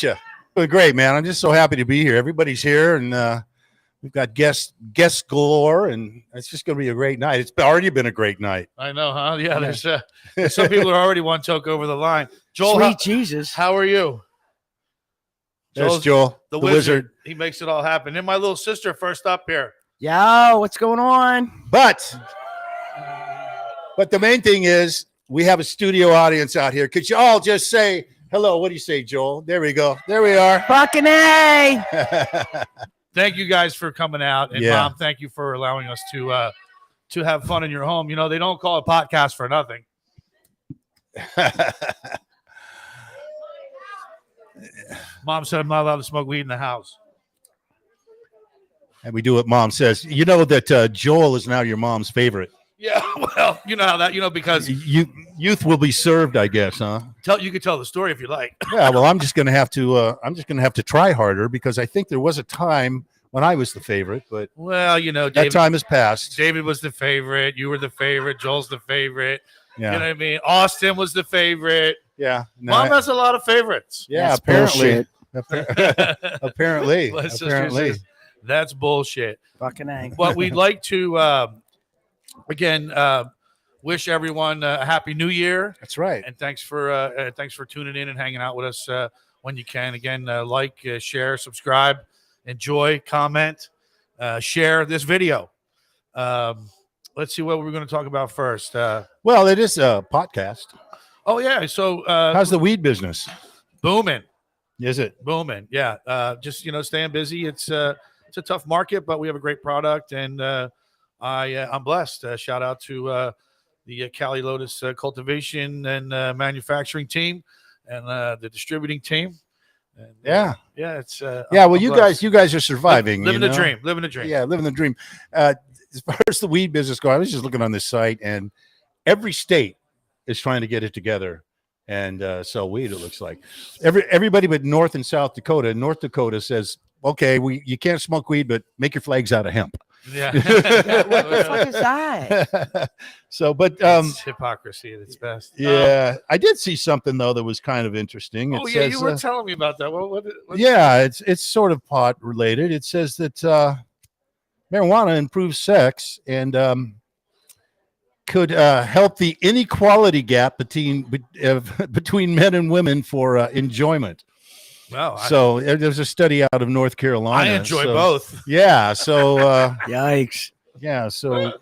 you? Doing great, man. I'm just so happy to be here. Everybody's here, and we've got guests galore, and it's just going to be a great night. It's already been a great night. I know, huh? Yeah, there's some people are already one toke over the line. Joel, Sweet Jesus. how are you? There's Joel, the wizard. He makes it all happen. And my little sister first up here. Yo, what's going on? But the main thing is we have a studio audience out here. Could you all just say hello? What do you say, Joel? There we go. There we are. Fucking A. Thank you guys for coming out. And Yeah. Mom, thank you for allowing us to have fun in your home. You know, they don't call it podcast for nothing. Mom said I'm not allowed to smoke weed in the house. And we do what Mom says. You know that Joel is now your mom's favorite. Yeah, well, you know how that, because Youth will be served, I guess, huh? you could tell the story if you like. Yeah, well, I'm just gonna have to try harder because I think there was a time when I was the favorite, but Well, that David, time has passed. David was the favorite. You were the favorite. Joel's the favorite. Yeah, You know what I mean? Austin was the favorite. yeah. No, Mom has a lot of favorites. yeah, That's apparently, bullshit. apparently, Let's just apparently. use this. That's bullshit. Fucking A. But we'd like to, again, wish everyone a happy New Year. That's right. And thanks for tuning in and hanging out with us when you can. Again, like, share, subscribe, enjoy, comment, share this video. Let's see what we're going to talk about first. Well, it is a podcast. Oh, yeah. So How's the weed business? booming. Is it? Booming. Yeah. Just, staying busy. It's a tough market, but we have a great product. And I'm blessed. Shout out to the Cali Lotus cultivation and manufacturing team and the distributing team. And, Yeah. Yeah. It's Yeah. Well, I'm you blessed. guys are surviving. living you the know? dream. Living the dream. Yeah, living the dream. As far as the weed business goes, I was just looking on this site, and every state is trying to get it together and sell weed. It looks like everybody but North and South Dakota. North Dakota says, "Okay, you can't smoke weed, but make your flags out of hemp." Yeah. What the fuck is that? So, but It's hypocrisy at its best. yeah, I did see something though that was kind of interesting. It Oh, yeah. says, You were telling me about that. What yeah, it's sort of pot related. It says that marijuana improves sex and could help the inequality gap between men and women for enjoyment. Well, So there's a study out of North Carolina. I enjoy so- both. Yeah. So Yikes. yeah. So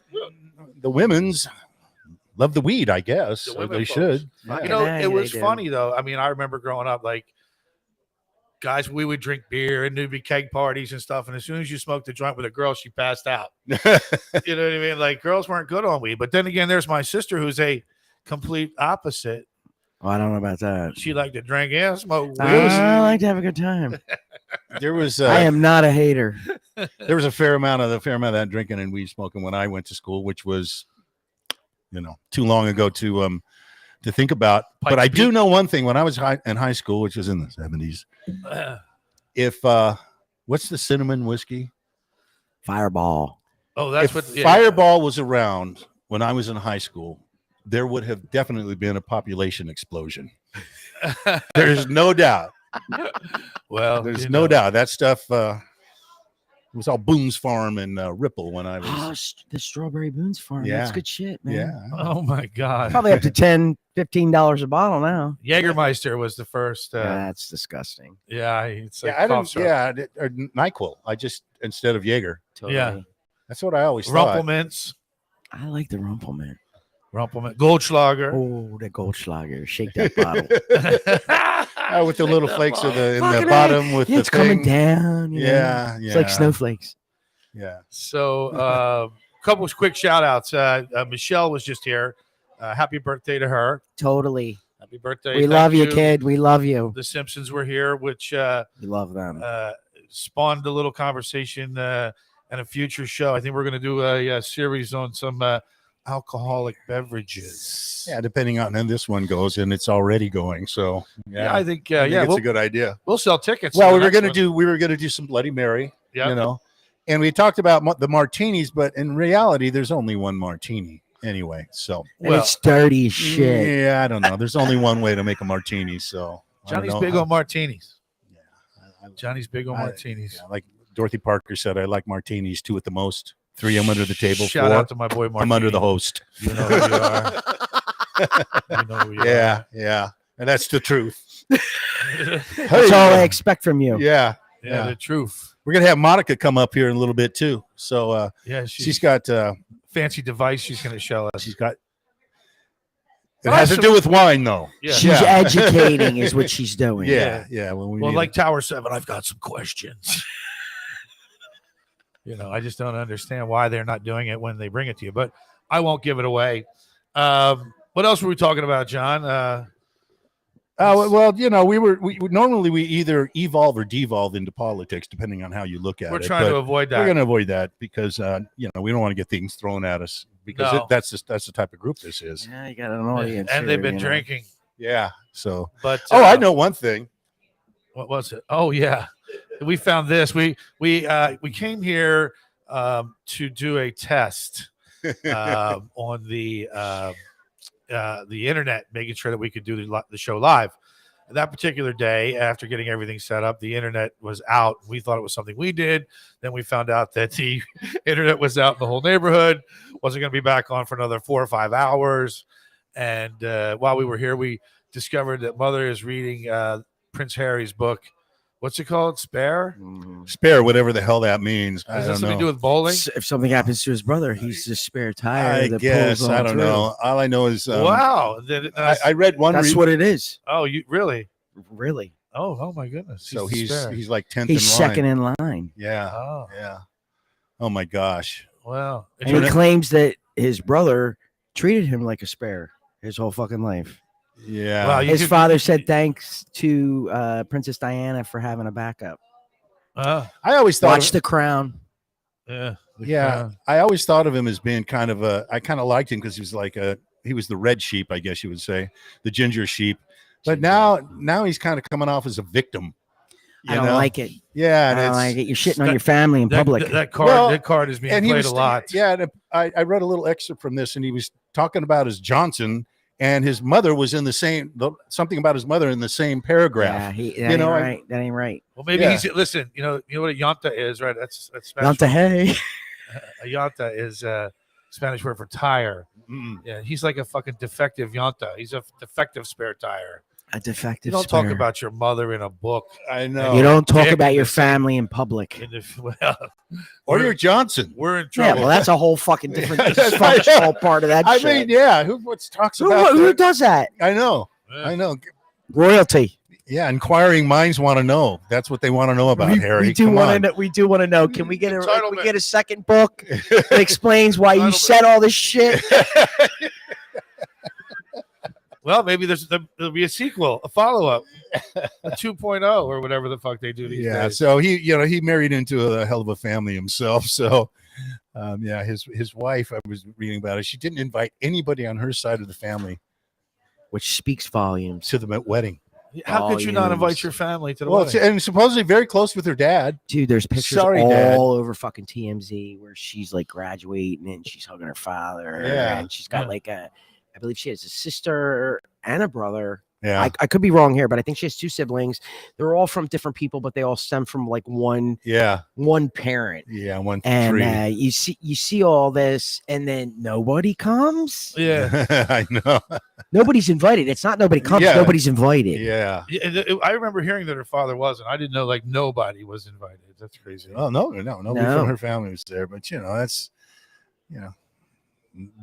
the women's love the weed, I guess. The Or women they folks. should. Fucking Yeah. A, It was they do. funny though. I mean, I remember growing up, like guys, we would drink beer and there'd be keg parties and stuff. And as soon as you smoked a joint with a girl, she passed out. You know what I mean? Like girls weren't good on weed. But then again, there's my sister who's a complete opposite. Oh, I don't know about that. She liked to drink and smoke weed. I like to have a good time. There was I am not a hater. there was a fair amount of that drinking and weed smoking when I went to school, which was, too long ago to think about. But I do know one thing: when I was in high school, which was in the 70s, if what's the cinnamon whiskey? Fireball. Oh, that's If what Fireball was around when I was in high school, there would have definitely been a population explosion. There's no doubt. Well, There's no doubt that stuff. It was all Boone's Farm and Ripple when I was. Oh, the Strawberry Boone's Farm. Yeah. That's good shit, man. Yeah. Oh my God. Probably up to $10, $15 a bottle now. Jägermeister was the first. That's disgusting. Yeah, it's like Yeah, I cough don't. syrup. Yeah, or NyQuil. I just instead of Jaeger. Totally. Yeah. That's what I always thought. Rumpelmints. I like the Rumpelman. Rumpelmint. Goldschlager. Oh, the Goldschlager. Shake that bottle. With the little flakes in the Fucking bottom A. with Yeah, the it's coming thing. down. you know. Yeah, It's like yeah. snowflakes. Yeah. So, a couple of quick shout outs. Michelle was just here. Happy birthday to her. Totally. Happy birthday. We Thank love you, kid. We love you. The Simpsons were here, which We love them. spawned a little conversation and a future show. I think we're going to do a series on some alcoholic beverages. Yeah, depending on how this one goes, and it's already going. So Yeah, I think I think it's we'll, a good idea. we'll sell tickets. Well, to we the were next gonna one. do some Bloody Mary, Yeah. and we talked about the martinis, but in reality, there's only one martini anyway. So And it's dirty as shit. yeah, I don't know. There's only one way to make a martini, so I don't Johnny's know. big on martinis. Johnny's big on I- martinis. yeah, like Dorothy Parker said, I like martinis 2 at the most. 3 I'm under the table. Shout 4 out to my boy Martini. I'm under the host. You know who you are. You know who you Yeah, yeah, and that's the truth. are. That's all I expect from you. Yeah, Yeah, the truth. we're gonna have Monica come up here in a little bit too. So Yeah, she's got fancy device she's going to show us. she's got. It But has to also- do with wine, though. Yeah. She's Yeah. educating, is what she's doing. Yeah, yeah. When we Well, need like Tower 7, I've got some questions. I just don't understand why they're not doing it when they bring it to you, but I won't give it away. What else were we talking about, John? well, we normally we either evolve or devolve into politics, depending on how you look at We're it. trying but to avoid We're that. going to avoid that because we don't want to get things thrown at us because No. that's the type of group this is. Yeah, you got an audience. And they've here, been you know. drinking. Yeah. So. But I know one thing. What was it? Oh yeah, we found this. We came here to do a test on the internet, making sure that we could do the show live. And that particular day, after getting everything set up, the internet was out. We thought it was something we did. Then we found out that the internet was out in the whole neighborhood. Wasn't going to be back on for another 4 or 5 hours. And while we were here, we discovered that Mother is reading Prince Harry's book. What's it called? Spare? Spare, whatever the hell that means. I Has that don't something to do know. with bowling? If something happens to his brother, he's the spare tire. I that guess pulls on I don't through. know. All I know is Wow. I read one. That's what it is. Oh, you really? Really. Oh my goodness. So the he's spare. like 10th He's in second line. in line. Yeah. Oh, Yeah. Oh my gosh. wow. And he claims that his brother treated him like a spare his whole fucking life. Yeah. Wow, you His could- father said thanks to Princess Diana for having a backup. Uh, I always thought. Watch The Crown. yeah. Yeah, I always thought of him as being kind of I kind of liked him because he was he was the red sheep, I guess you would say, the ginger sheep. But now he's kind of coming off as a victim. I don't like it. Yeah, I and don't it's like it. You're shitting on your family in public. That card is being and he played was a lot. Yeah, and I read a little excerpt from this, and he was talking about his Johnson, and his mother was in the same something about his mother in the same Yeah, paragraph. that ain't right. That ain't right. Well, maybe Yeah. he's listen. You know what a llanta is, right? That's Spanish. Yanta hey. A llanta is Spanish word for tire. Mm. Yeah, he's like a fucking defective llanta. He's a defective spare tire. A defective You don't talk spare. about your mother in a book. I know. You don't talk Dick about in your the same- family in public. In the, well, or your Johnson. we're in Yeah, trouble. well, that's a whole fucking different That's dysfunctional part of that I shit. mean, yeah. Who talks who, about? who that? does that? I know. Yeah. I know. Royalty. Yeah, inquiring minds want to know. That's what they want to know about, Harry. We do Come want to on. know. We do want to know. Can we get Entitlement. a second book that explains why you Entitlement. said all this shit? Well, maybe there'll be a sequel, a follow-up, a 2.0 or whatever the fuck they do these Yeah, days. so he married into a hell of a family himself. So, his wife, I was reading about it. She didn't invite anybody on her side of the family Which speaks volumes. to the wedding. How could you not Volumes. invite your family to the Well, wedding? and supposedly very close with her dad. Dude, there's pictures Sorry, all Dad. over fucking TMZ where she's like graduating and she's hugging her father. Yeah. And she's got Yeah. I believe she has a sister and a brother. Yeah, I could be wrong here, but I think she has 2 siblings. They're all from different people, but they all stem from like one parent. yeah. One And tree. you see all this, and then nobody comes. Yeah. I know. Nobody's invited. It's not nobody comes. Yeah. Nobody's invited. Yeah. Yeah, and I remember hearing that her father wasn't. I didn't know like nobody was invited. That's crazy. Oh nobody No. from her family was there. But that's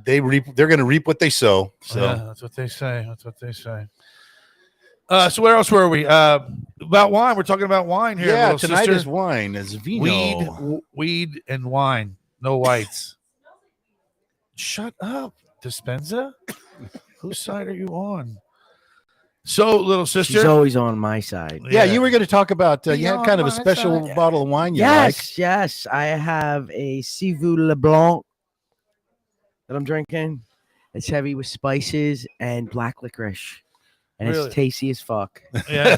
they're going to reap what they sow. So Yeah, that's what they say. That's what they say. So where else were we? About wine. We're talking about wine here. yeah, little tonight sister. is wine, is vino. Weed, and wine. No whites. Shut up, Dispenza. Whose side are you on? So, little sister. She's always on my side. Yeah, you were going to talk about you had Beyond kind of a my special side. bottle of wine you like. Yes. I have a Civu Le Blanc that I'm drinking. It's heavy with spices and black licorice. And Really? it's tasty as fuck. Yeah.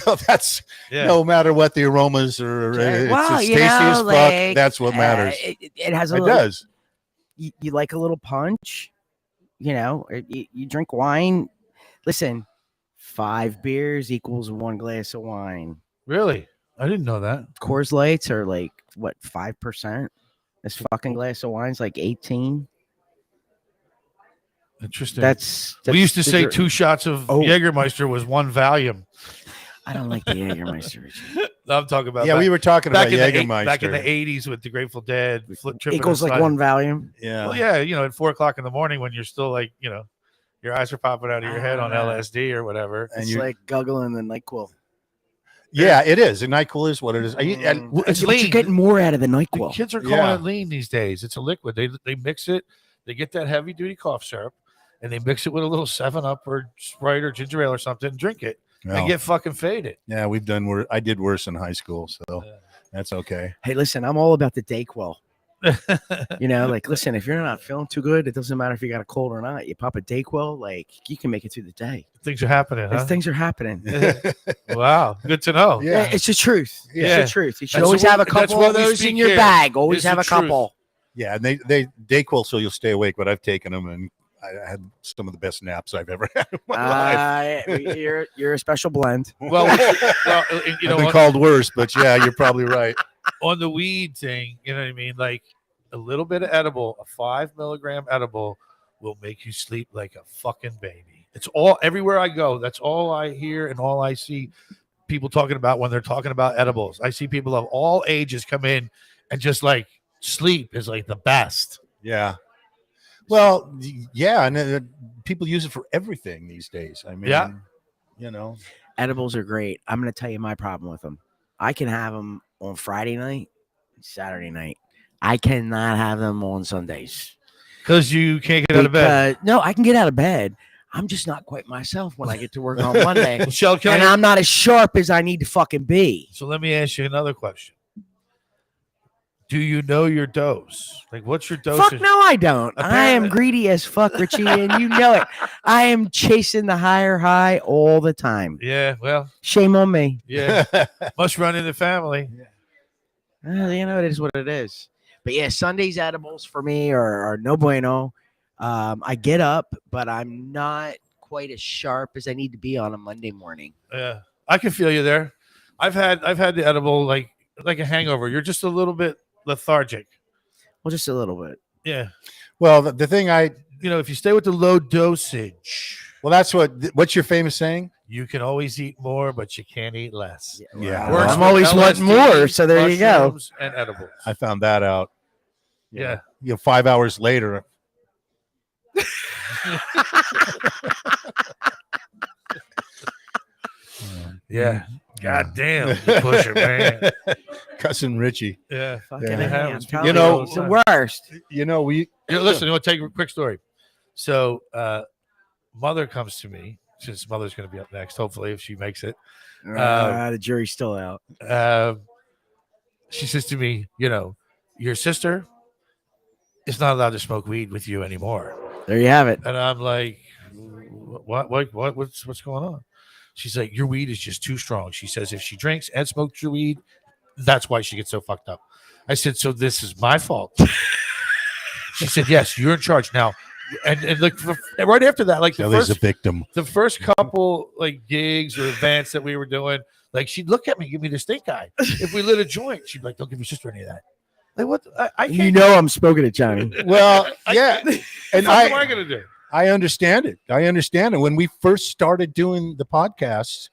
No, that's Yeah. no matter what the aromas are. It's Well, as you tasty as know, fuck. like, That's what matters. It has a It little, does. You like a little punch, you drink wine. Listen, 5 beers equals 1 glass of wine. Really? I didn't know that. Coors Lights are like what 5%. This fucking glass of wine's like 18. Interesting. That's we used to say the- 2 shots of Oh. Jägermeister was 1 Valium. I don't like the Jägermeister. Richie. I'm talking about Yeah, we were talking about Jägermeister. back in the 80s with the Grateful Dead. It goes like 1 Valium. Yeah. Well, yeah, at 4 o'clock in the morning when you're still like, your eyes are popping out of your head on LSD or whatever. And It's like guggling the NyQuil. Yeah, it is. And NyQuil is what it is. It's But lean. you're getting more out of the The NyQuil. kids are calling it lean these days. It's a liquid. They mix it. They get that heavy duty cough syrup, and they mix it with a little 7-Up or Sprite or ginger ale or something. And drink it. And get fucking faded. Yeah, we've done worse. I did worse in high school, so that's okay. Hey, listen, I'm all about the Dayquil. Like, listen, if you're not feeling too good, it doesn't matter if you got a cold or not. You pop a Dayquil, like, you can make it through the day. Things are happening, huh? Things are happening. Wow, good to know. Yeah, it's the truth. Yeah. It's the truth. You should That's always what- have a that's couple what of we those speak in your here. bag. Always It's have the a couple. Yeah, and they Dayquil so you'll stay awake, but I've taken them and I had some of the best naps I've ever had in my life. You're a special blend. Well, I've been called worse, but yeah, you're probably right. on the weed thing, you know what I mean? Like a little bit of edible, a 5 milligram edible will make you sleep like a fucking baby. It's all everywhere I go. That's all I hear and all I see people talking about when they're talking about edibles. I see people of all ages come in and just like sleep is like the best. Yeah. Well, yeah, and people use it for everything these days. I mean, Edibles are great. I'm going to tell you my problem with them. I can have them on Friday night, Saturday night. I cannot have them on Sundays. Because you can't get out of bed. No, I can get out of bed. I'm just not quite myself when I get to work on Monday. Michelle, And I'm not as sharp as I need to fucking be. So let me ask you another question. Do you know your dose? Like, what's your dose? Fuck no, I don't. I am Apparently- greedy as fuck, Richie, and you know it. I am chasing the higher high all the time. Yeah, well, Shame on me. yeah. Must run in the family. It is what it is. But yeah, Sundays edibles for me are no bueno. I get up, but I'm not quite as sharp as I need to be on a Monday morning. Yeah, I can feel you there. I've had the edible like a hangover. You're just a little bit lethargic. Well, just a little bit. Yeah. Well, the thing If you stay with the low dosage, that's what's your famous saying? you can always eat more, but you can't eat less. Yeah. Well, Works I'm with always wanting LSD, more, so there you go. mushrooms, and edibles. I found that out. Yeah. 5 hours later. Yeah. God damn, you pusher, man. Cousin Richie. Yeah. Fucking Yeah. It A, happens. I'm telling You know- it's the worst. Listen, you want to take a quick story. So, mother comes to me. Since mother's going to be up next, hopefully, if she makes it. The jury's still out. She says to me, your sister is not allowed to smoke weed with you anymore. There you have it. And I'm like, what's going on? She's like, your weed is just too strong. She says if she drinks and smokes your weed, that's why she gets so fucked up. I said, so this is my fault. She said, yes, you're in charge now. And like right after that, like Kelly's a victim. the first couple like gigs or events that we were doing, like she'd look at me, give me the stink eye. If we lit a joint, she'd be like, don't give your sister any of that. Like what? I can't. You know I'm smoking it, Johnny. Well, yeah. And what am I gonna do? I understand it. When we first started doing the podcasts,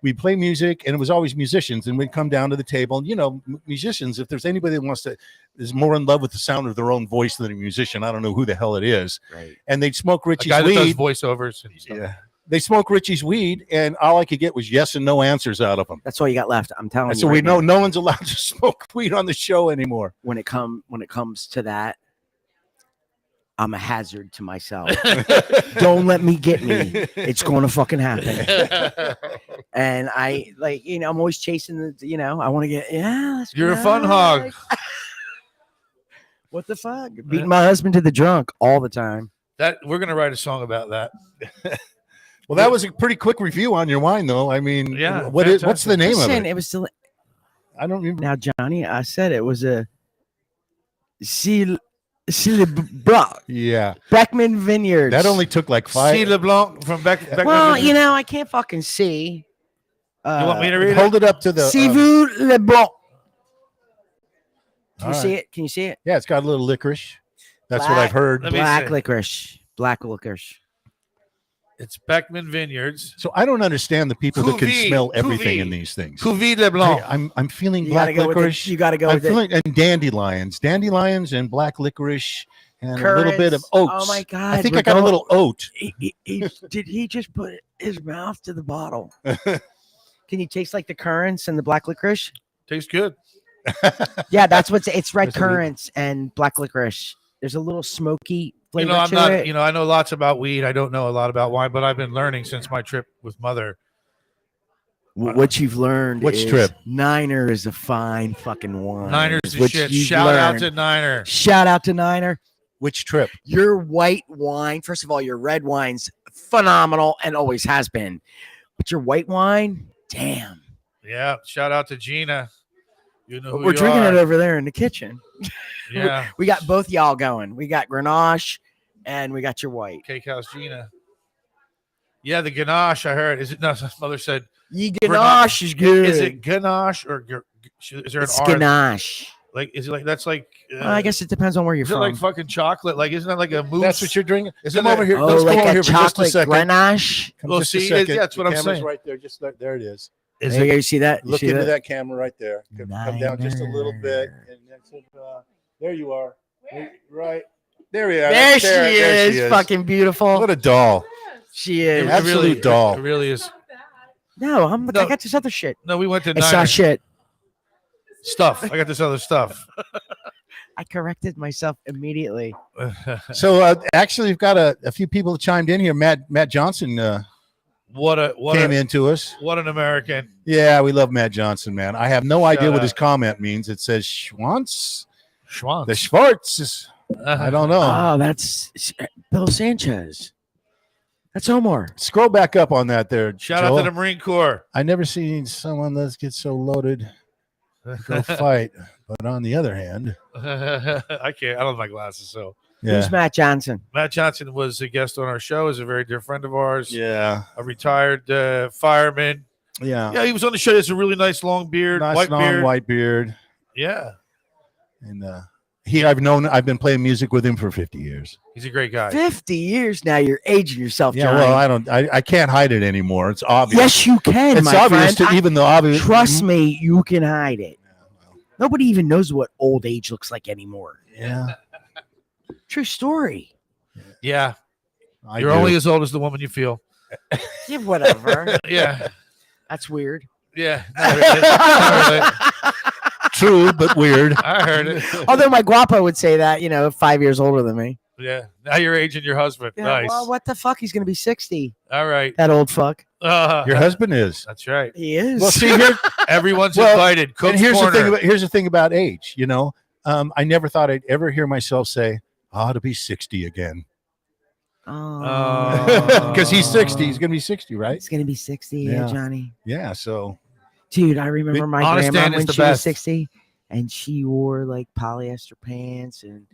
we'd play music and it was always musicians, and we'd come down to the table. And, musicians, if there's anybody that is more in love with the sound of their own voice than a musician, I don't know who the hell it is. Right. And they'd smoke A Richie's guy that does weed. voiceovers and stuff. Yeah. They smoke Richie's weed, and all I could get was yes and no answers out of them. That's all you got left. I'm telling And you. so we right know now, no one's allowed to smoke weed on the show anymore. when it comes to that, I'm a hazard to myself. Don't let me get me. It's going to fucking happen. And I I'm always chasing I want to get, let's You're a go. fun hog. What the fuck? Beating my husband to the drunk all the time. That we're gonna write a song about that. Well, that was a pretty quick review on your wine, though. I mean, Yeah, what's the name Listen, of it? it was still I don't remember. now, Johnny. I said it was a Blanc, Yeah, Beckman Vineyards. that only took like C. 5. LeBlanc from Beck. Well, I can't fucking see. You want me to read Hold it up to the. Si vous le blanc. Can you All see right. it? Can you see it? Yeah, it's got a little licorice. That's what Black- I've heard. Let me Black see. licorice. Black licorice. It's Beckman Vineyards. So I don't understand the people that can Cuvée, smell everything Cuvée. in these things. Cuvée de Blanc. I'm feeling You gotta black go with licorice. it. You gotta go I'm with it. feeling and dandelions and black licorice and a little bit of Currants. oats. Oh my God. I think we're I got a going- little oat. Did he just put his mouth to the bottle? Can you taste like the currants and the black licorice? Tastes good. Yeah, that's what's it's red Where's the weed? currants and black licorice. There's a little smoky You flavor know, I'm to not. it. You know, I know lots about weed. I don't know a lot about wine, but I've been learning since my trip with Mother. What you've learned Which is trip? Niner is a fine fucking wine. Niner's the which shit. you've Shout out learned. to Niner. Shout out to Niner. Which trip? Your white wine, first of all, your red wine's phenomenal and always has been. But your white wine, damn. Yeah. Shout out to Gina. You know who We're you drinking are. it over there in the kitchen. Yeah. We got both y'all going. We got Grenache and we got your white. Cake House Gina. Yeah, the ganache. I heard. Is it? No, Mother said. Ye Grenache is good. Is it ganache or is there an It's R? Grenache. Like, is it like that's like? I guess it depends on where you're Is it from. like fucking chocolate? Like, isn't that like a mousse? That's what you're drinking. Is Come it over a- here. Oh, Let's like come over a here for just a chocolate second. Grenache. Come Well, just a see, second. that's what The I'm camera's saying. right there. Just there it is. Is There it? you see that? You Look see into that? that camera right there. Come down just a little bit, and that's it. There you are. Right there you are. There That's she there is. Fucking beautiful. What a doll. She It is. Absolute really, doll. It really is. No, I No. got this other shit. No, we went to It's Niner. not shit. Stuff. I got this other stuff. I corrected myself immediately. So actually, we've got a few people chimed in here. Matt Johnson what came into us. what an American. Yeah, we love Matt Johnson, man. I have no idea Shout what out. his comment means. It says Schwantz. Schwanz. The Schwartz is, I don't know. Oh, that's Bill Sanchez. That's Omar. Scroll back up on that there. Shout Joel. out to the Marine Corps. I never seen someone that gets so loaded go fight. But on the other hand, I can't. I don't have my glasses. So yeah, Who's Matt Johnson? Matt Johnson was a guest on our show. Is a very dear friend of ours. yeah, A retired fireman. yeah. Yeah, he was on the show. He has a really nice long beard, Nice white long beard. white beard, Yeah, and I've been playing music with him for 50 years. he's a great guy. 50 years now. You're aging yourself, Yeah, Johnny. well, I can't hide it anymore. It's obvious. Yes, you can, it's my obvious friend. to even the obvious. Trust me, you can hide it. Yeah, well, Nobody even knows what old age looks like anymore. yeah, True story. Yeah, I you're do. only as old as the woman you feel. Yeah, whatever. Yeah, That's weird. yeah. Not really. Not really. true, but weird. I heard it. Although my guapo would say that, 5 years older than me. Yeah. Now you're aging your husband. Yeah, Nice. well, what the fuck? He's going to be 60. All right. That old fuck. Your husband is. That's right. He is. Well, see here. Everyone's Well, invited. Cook's And here's Corner. here's the thing about age. I never thought I'd ever hear myself say, "I ought to be 60 again," because he's 60. He's gonna be 60, right? He's going to be 60, Yeah. Johnny. Yeah. So Dude, I remember my Honest grandma Dan is when the she was best. 60 and she wore like polyester pants and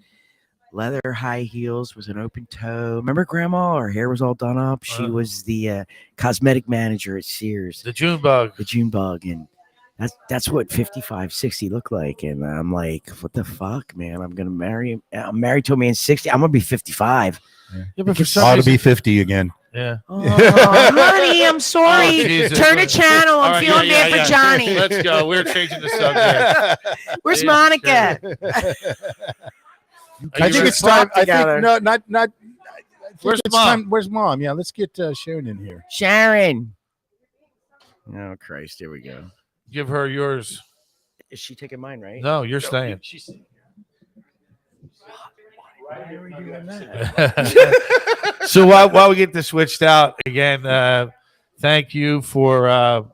leather high heels with an open toe. Remember grandma? Her hair was all done up. She Uh. was the cosmetic manager at Sears, The June bug. the June bug. And that's what 55, 60 look like. And I'm like, what the fuck, man? I'm going to marry him. I'm married to a man 60. I'm going to be 55. Yeah, but for some ought to reason- be 50 again. Yeah. Oh, honey, I'm Oh, sorry. Jesus. Turn the channel. All I'm right, feeling yeah, bad yeah, for yeah. Johnny. Let's go. We're changing the subject. Where's Yeah, Monica? I think it's time. I together. think not. I think Where's it's Mom? time- Where's Mom? Yeah, let's get Sharon in here. Sharon. Oh, Christ. Here we go. Give her yours. Is she taking mine, right? No, you're staying. Why are we doing that? So while we get this switched out again, thank you for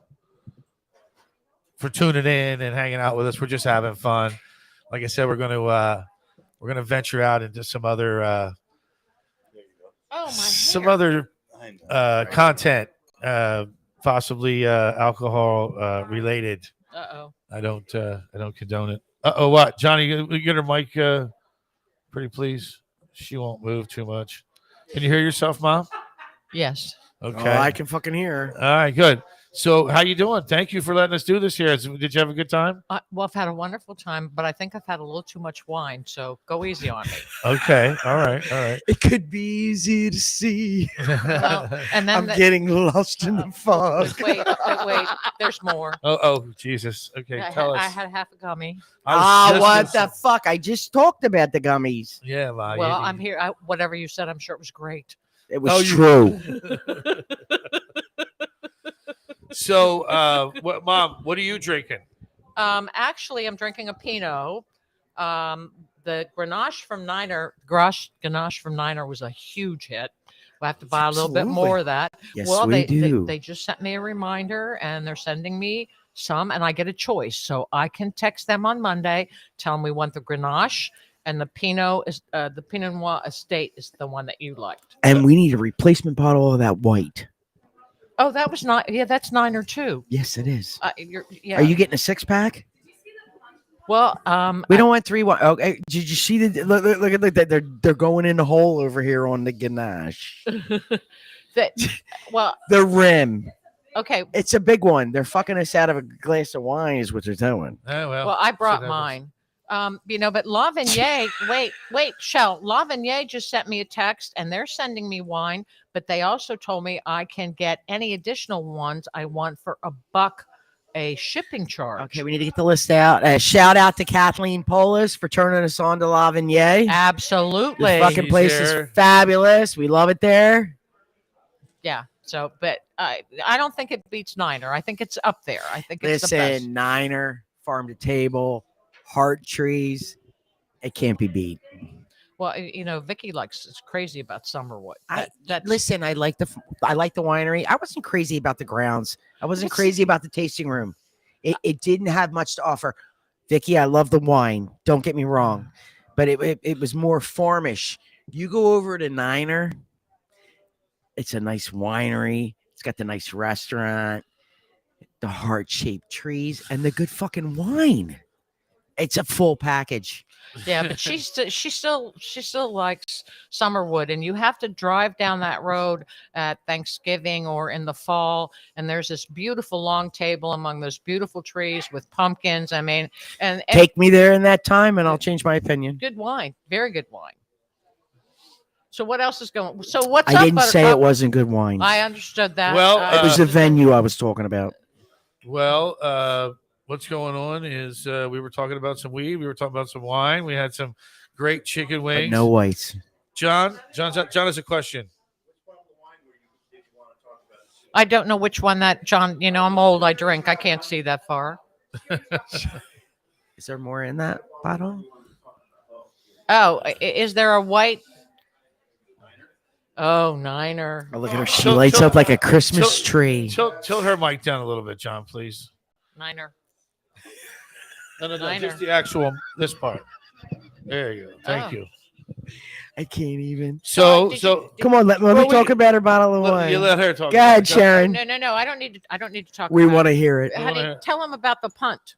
tuning in and hanging out with us. We're just having fun. Like I said, we're gonna venture out into some other content, possibly alcohol related. I don't condone it. What, Johnny? You get her mic, pretty please. She won't move too much. Can you hear yourself, Mom? Yes. Okay. Oh, I can fucking hear her. All right, good. So how you doing? Thank you for letting us do this here. Did you have a good time? Well, I've had a wonderful time, but I think I've had a little too much wine, so go easy on me. Okay. All right. It could be easy to see. Well, and then getting lost in the fog. wait, there's more. Oh, Jesus. Okay, tell I us. had half a gummy. What the fuck? I just talked about the gummies. Yeah, Well, I'm here. Whatever you said, I'm sure it was great. It was true. So, Mom, what are you drinking? Actually, I'm drinking a Pinot. The Grenache from Niner was a huge hit. I have to buy a little bit more of that. Yes, Well, we do. they just sent me a reminder, and they're sending me some, and I get a choice. So I can text them on Monday, tell them we want the Grenache, and the Pinot is the Pinot Noir Estate is the one that you liked. And we need a replacement bottle of that white. Oh, that was not. Yeah, that's Niner too. Yes, it is. Are you getting a 6-pack? Well, we don't want 3 wine. Okay, did you see the look at that? They're going in the hole over here on the ganache. The rim. Okay, it's a big one. They're fucking us out of a glass of wine, is what they're doing. Well, I brought mine. But La Vigne, wait, Shell. La Vigne just sent me a text, and they're sending me wine, but they also told me I can get any additional ones I want for $1 a shipping charge. Okay, we need to get the list out. Shout out to Kathleen Polis for turning us on to La Vigne. Absolutely. The fucking place is fabulous. We love it there. Yeah. So, but I don't think it beats Niner. I think it's up there. I think it's the best. Niner, farm to table, heart trees. It can't be beat. Well, Vicky is crazy about Summerwood. Listen, I like the winery. I wasn't crazy about the grounds. I wasn't crazy about the tasting room. It didn't have much to offer. Vicky, I love the wine. Don't get me wrong, but it was more farmish. You go over to Niner. It's a nice winery. It's got the nice restaurant, the heart-shaped trees, and the good fucking wine. It's a full package. Yeah, but she still likes Summerwood, and you have to drive down that road at Thanksgiving or in the fall, and there's this beautiful long table among those beautiful trees with pumpkins. I mean, and take me there in that time, and I'll change my opinion. Good wine, very good wine. So what else is going? So what's up? I didn't say it Buttercup? wasn't good wine. I understood that. Well, it was the venue I was talking about. Well, what's going on is we were talking about some weed. We were talking about some wine. We had some great chicken wings. But no whites. John has a question. I don't know which one that John. I'm old. I drink. I can't see that far. Is there more in that bottle? Oh, is there a white? Oh, Niner. Oh, look at her. She lights up like a Christmas tree. Tilt her mic down a little bit, John, please. Niner. No, just the actual, this part. There you go. Thank you. I can't even. So come on, let me talk about her bottle of wine. You let her talk. Go ahead, Sharon. No. I don't need to talk. We want to hear it. Honey, tell them about the punt.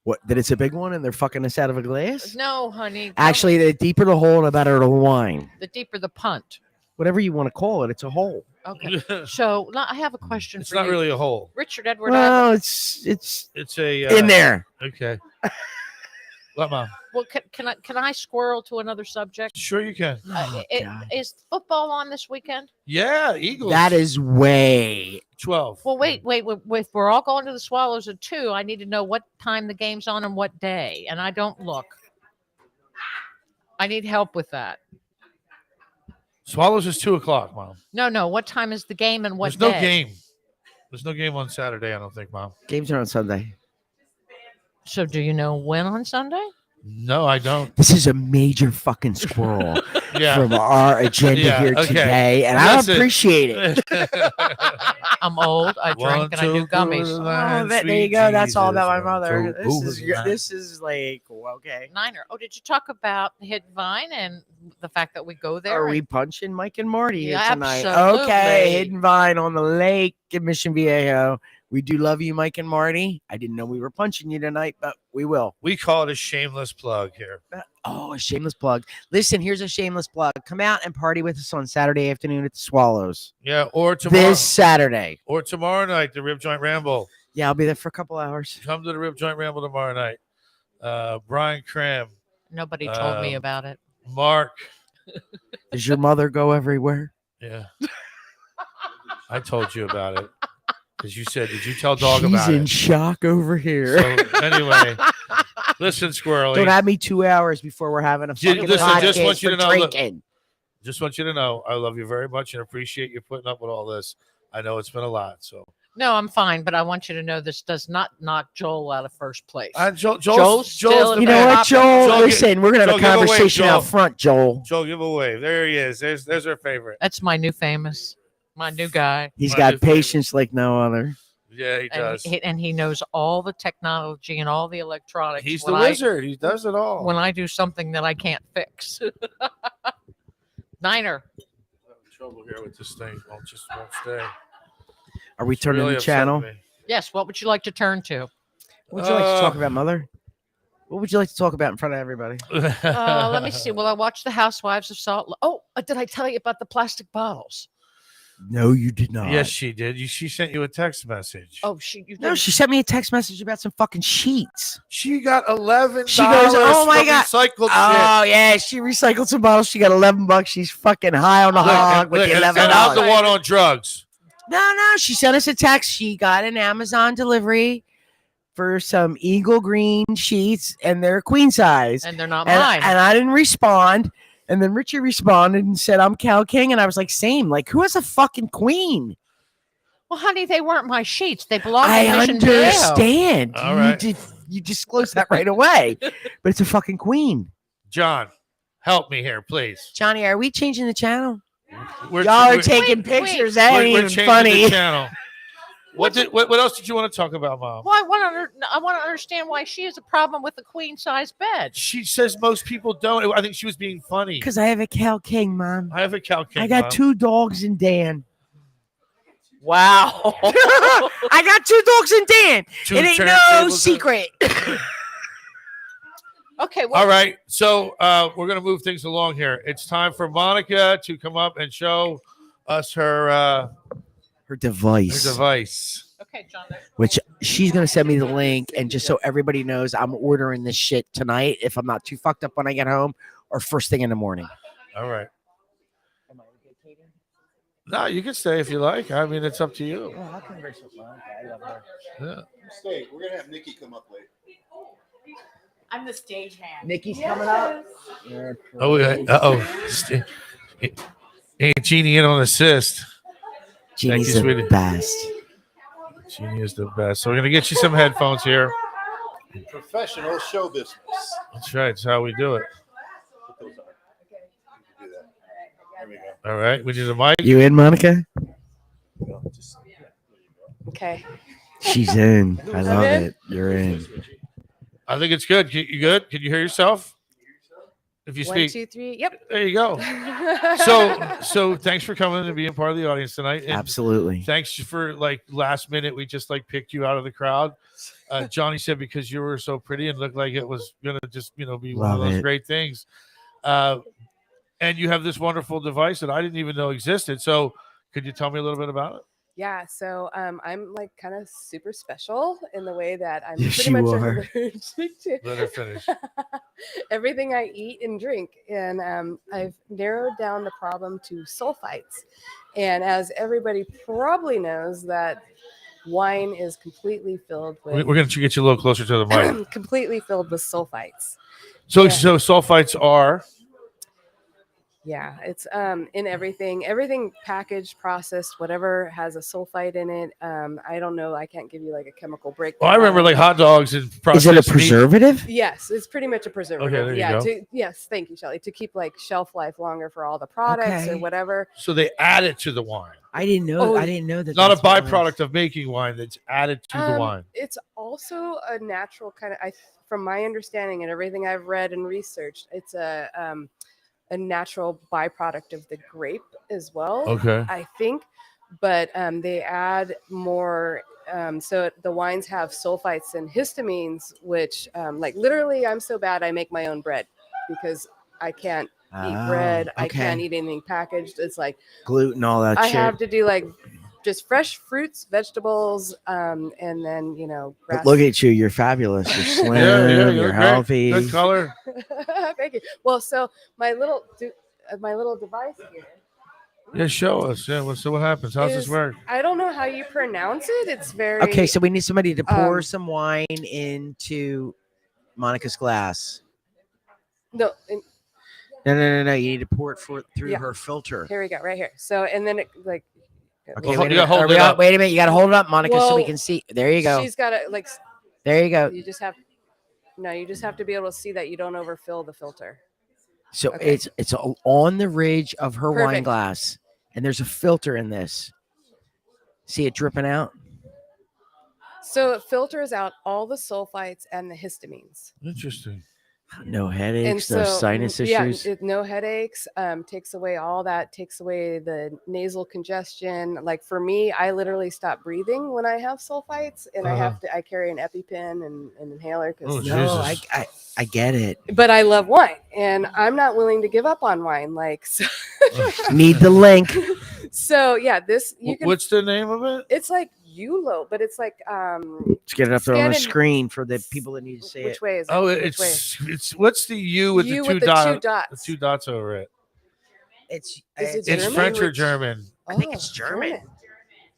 What? That it's a big one and they're fucking us out of a glass? No, honey. Actually, the deeper the hole, the better the wine. The deeper the punt. Whatever you want to call it, it's a hole. Okay. So I have a question it's for you. It's not really a hole. Richard Edward. Well, it's a in there. Okay. What, Mom? Well, can I squirrel to another subject? Sure, you can. Is football on this weekend? Yeah, Eagles. That is way 12. Well, wait. If we're all going to the Swallows at 2, I need to know what time the game's on and what day. And I don't look. I need help with that. Swallows is 2:00, Mom. No. What time is the game and what day? There's no game. There's no game on Saturday, I don't think, Mom. Games are on Sunday. So do you know when on Sunday? No, I don't. This is a major fucking squirrel yeah. from our agenda here today, and I appreciate it. I'm old. I drink and I do gummies. There you go. That's all about my mother. This is like okay. Niner. Oh, did you talk about Hidden Vine and the fact that we go there? Are we punching Mike and Marty yeah, tonight? Absolutely. Okay, Hidden Vine on the lake in Mission Viejo. We do love you, Mike and Marty. I didn't know we were punching you tonight, but we will. We call it a shameless plug here. Oh, a shameless plug. Listen, here's a shameless plug. Come out and party with us on Saturday afternoon at the Swallows. Yeah, or tomorrow. This Saturday. Or tomorrow night, the Rib Joint Ramble. Yeah, I'll be there for a couple hours. Come to the Rib Joint Ramble tomorrow night. Brian Cram, Nobody told me about it. Mark. Does your mother go everywhere? Yeah. I told you about it. Because you said, did you tell Dog She's about in it? shock over here. So anyway, listen, Squirrely. Don't have me 2 hours before we're having a fucking Listen, podcast just want you for to know that- drinking. Just want you to know I love you very much and appreciate you putting up with all this. I know it's been a lot. So No, I'm fine, but I want you to know this does not knock Joel out of first place. Joel's still the You know man. what, Joel? Joel, Listen, we're gonna Joel, have a give a wave, conversation Joel. out front, Joel. Joel, give a wave. There he is. There's our favorite. That's my new famous, my new guy. He's My got new favorite. patience like no other. Yeah, he does. And he knows all the technology and all the electronics. He's the when wizard. He does it all. when I do something that I can't fix. Niner. I'm having trouble here with this thing. Won't stay. Are we It's turning really the upsetting channel? me. Yes, what would you like to turn to? What would you like to talk about, Mother? What would you like to talk about in front of everybody? Let me see. Well, I watched The Housewives of Salt. Oh, did I tell you about the plastic bottles? No, you did not. Yes, she did. She sent you a text message. Oh, you No, didn't- she sent me a text message about some fucking sheets. She got $11. She goes, "Oh my from God." recycled shit. Oh yeah, she recycled some bottles. She got $11. She's fucking high on the Look, hog with look, the and $11. I'm the one on drugs. No, she sent us a text. She got an Amazon delivery for some Eagle Green sheets, and they're queen size. and they're not And, mine. and I didn't respond. And then Richie responded and said, "I'm Cal King," and I was like, "Same. Like, who has a fucking queen?" Well, honey, they weren't my sheets. They belonged to I Mission Viejo. understand. All right. You disclosed that right away, but it's a fucking queen. John, help me here, please. Johnny, are we changing the channel? We're, Y'all are we're- taking Wait, pictures. That we're ain't even changing funny. the channel. What else did you want to talk about, Mom? Well, I want to understand why she has a problem with a queen size bed. She says most people don't. I think she was being funny. Because I have a Cal King, Mom. I have a Cal King. I got Mom. 2 dogs and Dan. Wow. I got 2 dogs and Dan. Two It ain't no turntables. secret. Okay. Well, All right, so we're gonna move things along here. It's time for Monica to come up and show us her Device. device. Okay, John. Which she's going to send me the link. And just so everybody knows, I'm ordering this shit tonight if I'm not too fucked up when I get home or first thing in the morning. All right. No, you can stay if you like. I mean, it's up to you. Yeah. Stay. We're gonna have Nikki come up later. I'm the stagehand. Nikki's coming up. Oh, uh-oh. Ain't Jeannie in on assist. Jeannie's you, the sweetie. best. Jeannie is the best. So we're going to get you some headphones here. Professional show business. That's right. That's how we do it. Put those on. You can do that. There we go. All right. We need a mic. You in, Monica? Okay. She's in. I love in? it. You're in. I think it's good. You good? Can you hear yourself? If you 1, speak. 2, 3. Yep. There you go. So thanks for coming and being part of the audience tonight. And Absolutely. thanks for last minute. We just picked you out of the crowd. Johnny said because you were so pretty and looked like it was gonna just be one Love of those it. great things. And you have this wonderful device that I didn't even know existed. So could you tell me a little bit about it? Yeah. So I'm kind of super special in the way that I'm Yes, pretty you much are. allergic to Let her finish. everything I eat and drink. And I've narrowed down the problem to sulfites. And as everybody probably knows, that wine is completely filled with We're going to get you a little closer to the mic. completely filled with sulfites. So Yeah. sulfites are. Yeah, it's in everything packaged, processed, whatever has a sulfite in it. I don't know. I can't give you like a chemical breakdown. Well, I remember hot dogs and Is processed it a meat. preservative? Yes, it's pretty much a preservative. there you yeah. go. Yes, thank you, Shelly. To keep like shelf life longer for all the products Okay. or whatever. So they add it to the wine. I didn't know. Oh, I didn't know that. It's not a that's what it was. byproduct of making wine that's added to the wine. It's also a natural kind of. From my understanding and everything I've read and researched, it's a natural byproduct of the grape as well. Okay. I think, but they add more So the wines have sulfites and histamines, which like literally I'm so bad I make my own bread because I can't eat bread. I can't eat anything packaged. It's like gluten, all that I shit. have to do like just fresh fruits, vegetables, and then But look at you, you're fabulous. You're slim, you you're look great. healthy. Good color. Thank you. Well, so my little device here. Yeah, show us. Yeah, so what happens? How's this work? I don't know how you pronounce it. It's very Okay, so we need somebody to pour some wine into Monica's glass. no. No. You need to pour it through Yeah. her filter. Here we go, right here. So and then it like. Okay, Well, wait a you minute. gotta hold it up. Wait a minute. You got to hold it up, Monica, so we Well, can see. There you go. She's got to like. There you go. You just have. No, you just have to be able to see that you don't overfill the filter. So Okay. it's on the ridge of her wine Perfect. glass, and there's a filter in this. See it dripping out? So it filters out all the sulfites and the histamines. Interesting. No And headaches, so, no sinus yeah, issues. no headaches. Takes away all that. Takes away the nasal congestion. Like for me, I literally stop breathing when I have sulfites, and I carry an EpiPen and an inhaler. Oh, No, Jesus. I get it. But I love wine, and I'm not willing to give up on wine. Like so, Need the link. so yeah, this you can. What's the name of it? It's like EULO, but it's like Let's get it up there on the Scan it- screen for the people that need to see which it. way is it? Oh, Which way? it's what's the U with U the two with the dots? two dots. The two dots over it. It's Is it It's German? French or German? I think it's German.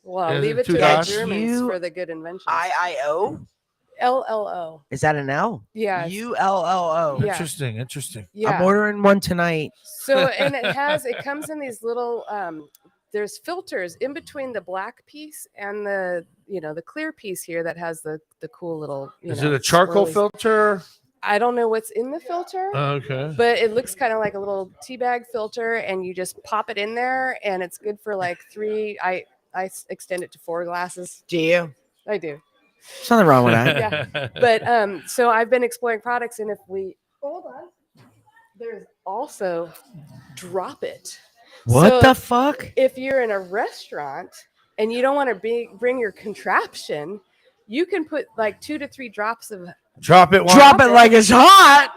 Well, Is leave it it two to dots? the Germans U- for the good inventions. IIO? LLO. Is that an L? Yeah. ULLO. Yeah. Interesting. Yeah. I'm ordering one tonight. So and it comes in these little there's filters in between the black piece and the the clear piece here that has the cool little Is it a charcoal swirlies. filter? I don't know what's in the filter. Okay. But it looks kind of like a little tea bag filter, and you just pop it in there, and it's good for like 3. I extend it to 4 glasses. Do you? I do. There's nothing wrong with that. Yeah. But so I've been exploring products, and if we hold on, there's also Drop It. What So the fuck? if you're in a restaurant and you don't want to bring your contraption, you can put like 2 to 3 drops of Drop it. Drop it like it's hot.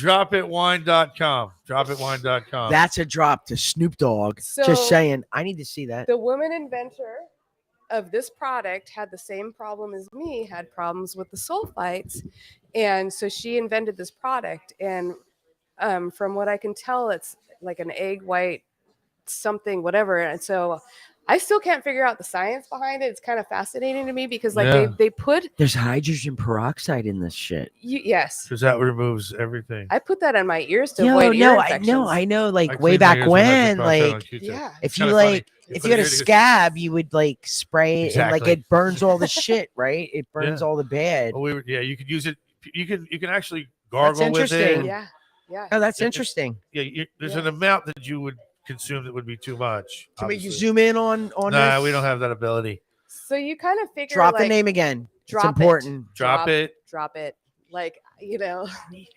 Dropitwine.com. Dropitwine.com. That's a drop to Snoop Dogg. So- Just saying. I need to see that. the woman inventor of this product had the same problem as me, had problems with the sulfites, and so she invented this product. And from what I can tell, it's like an egg white something, whatever. And so I still can't figure out the science behind it. It's kind of fascinating to me because like Yeah. they put There's hydrogen peroxide in this shit. yes. Because that removes everything. I put that on my ears to avoid ear infections. I know. I Like cleaned way my back ears with when, hydrogen peroxide on like Q-tip. Yeah. if It's you kinda like, funny. if put you had it a here to- scab, you would like spray it and like Exactly. it burns all the shit, right? It burns all the bad. Well, you could use it. You can actually gargle with interesting. it. Yeah. Yeah. Oh, that's It- interesting. Yeah, there's Yeah. an amount that you would consume that would be too much. Can we obviously. zoom in on Nah, this? we don't have that ability. So you kind of figure Drop like, the name again. It's drop it. important Drop it. Drop it. Like,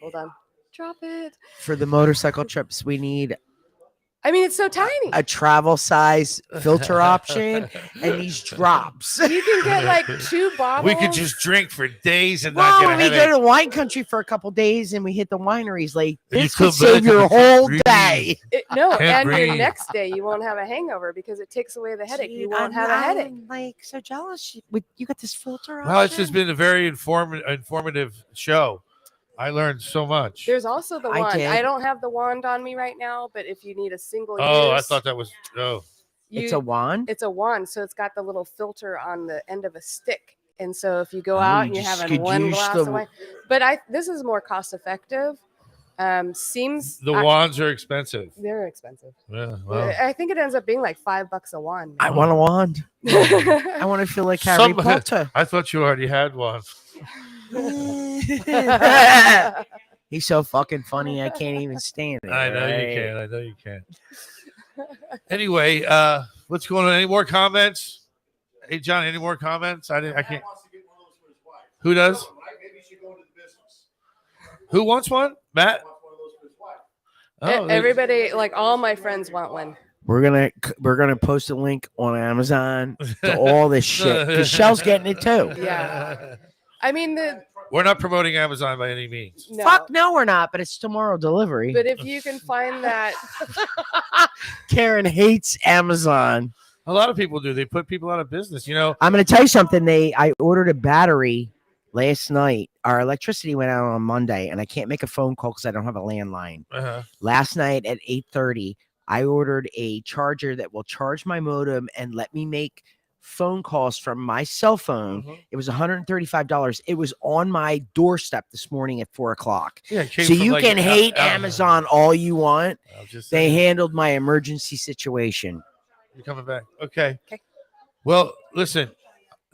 hold on. Drop it. for the motorcycle trips. We need I mean, it's so tiny. a travel size filter option and these drops. You can get like 2 bottles. We could just drink for days and not Well, get a when we headache. go to wine country for a couple days and we hit the wineries, like And you this could come save back your and whole breathe. day. No, Can't and your breathe. next day you won't have a hangover because it takes away the headache. You Dude, won't have a headache. I'm like so jealous. You got this filter Well, it's just option? been a very informative show. I learned so much. There's also the I wand. did. I don't have the wand on me right now, but if you need a single Oh, I use, thought that was. Oh, It's a wand. it's a wand, so it's got the little filter on the end of a stick. And so if you go Oh, out you and you're just having could one use glass the- of wine, but this is more cost effective. Seems the wands are expensive. they're expensive. Yeah, well, I think it ends up being like $5 a wand. I want a wand. I want to feel like Harry Some- Potter. I thought you already had one. He's so fucking funny. I can't even stand it. I know right? you can. I know you can. Anyway, what's going on? Any more comments? Hey, John, any more comments? I can't. Who does? Who wants one? Matt? Oh, Everybody, like all my friends want one. We're gonna post a link on Amazon to all this shit because Shell's getting it too. Yeah. I mean, We're not promoting Amazon by any means. no. Fuck no, we're not. But it's tomorrow delivery. But if you can find that, Karen hates Amazon. A lot of people do. They put people out of business. You know, I'm gonna tell you something. I ordered a battery last night. Our electricity went out on Monday, and I can't make a phone call because I don't have a landline. Last night at 8:30, I ordered a charger that will charge my modem and let me make phone calls from my cell phone. It was $135. It was on my doorstep this morning at 4:00. Yeah, it came So from, you like, can hate Amazon all you want. I was just They saying. handled my emergency situation. You're coming back. Okay. Okay. Well, listen,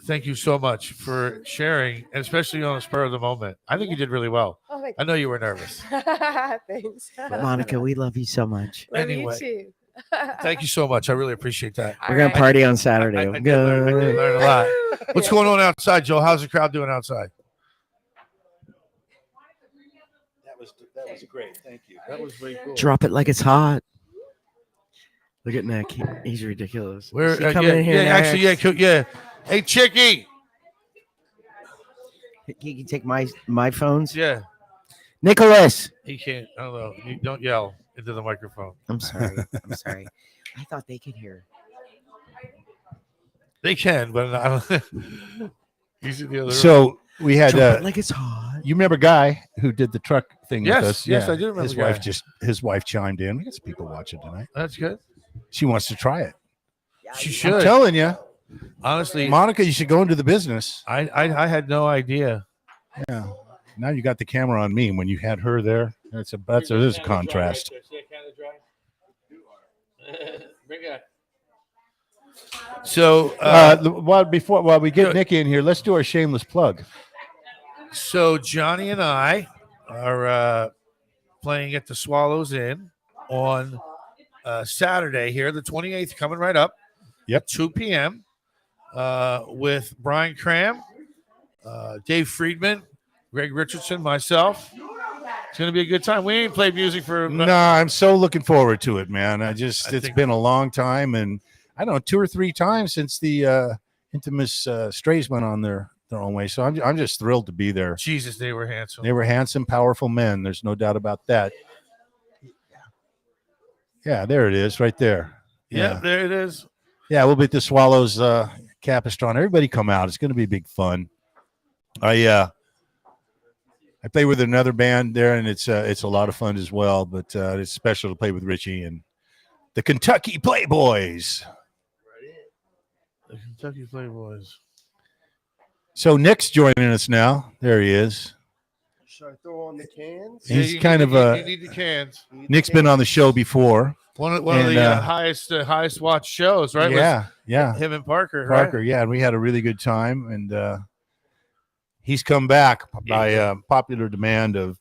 thank you so much for sharing, and especially on the spur of the moment. I think you did really well. oh, thank I know you were nervous. thanks. But Monica, we love you so much. Love Anyway, you too. Thank you so much. I really appreciate that. We're gonna party on Saturday. I did learn a lot. What's Yeah. going on outside, Joe? How's the crowd doing outside? That was great. Thank you. That was very cool. Drop it like it's hot. Look at Nick. He's ridiculous. Where? Is he coming in here actually, next? yeah. Hey, Chicky. He can take my phones. Yeah, Nicholas. he can't. I don't know. You don't yell into the microphone. I'm sorry. I'm sorry. I thought they could hear. They can, but I don't. He's in the other room. So we had Drop it like it's hot. you remember Guy who did the truck thing Yes, with us? yes, I do remember His Guy. his wife chimed in. We got some people watching tonight. That's good. She wants to try it. She I'm should. telling you, Honestly, Monica, you should go into the business. I had no idea. Yeah. Now you got the camera on me. When you had her there, that's a contrast. So, While we get Good. Nick in here, let's do our shameless plug. so Johnny and I are playing at the Swallows Inn on Saturday here, the 28th, coming right up. Yep. 2 p.m. With Brian Cram, Dave Friedman, Greg Richardson, myself. It's going to be a good time. We ain't played music for No, I'm so looking forward to it, man. I It's think- been a long time, and I don't know, 2 or 3 times since the infamous Strays went on their own way. So I'm just thrilled to be there. Jesus, they were handsome. They were handsome, powerful men. There's no doubt about that. Yeah, there it is, right there. Yeah, there it is. Yeah, we'll be at the Swallows Capistrano. Everybody come out. It's going to be big fun. I play with another band there, and it's a lot of fun as well. But it's special to play with Richie and the Kentucky Playboys. The Kentucky Playboys. So Nick's joining us now. There he is. Should I throw on the cans? He's you kind need of you need the cans. Nick's been on the show before. One of And, the highest watched shows, right? Yeah. Him and Parker. Parker, Right? yeah, and we had a really good time, and he's come back by popular demand of,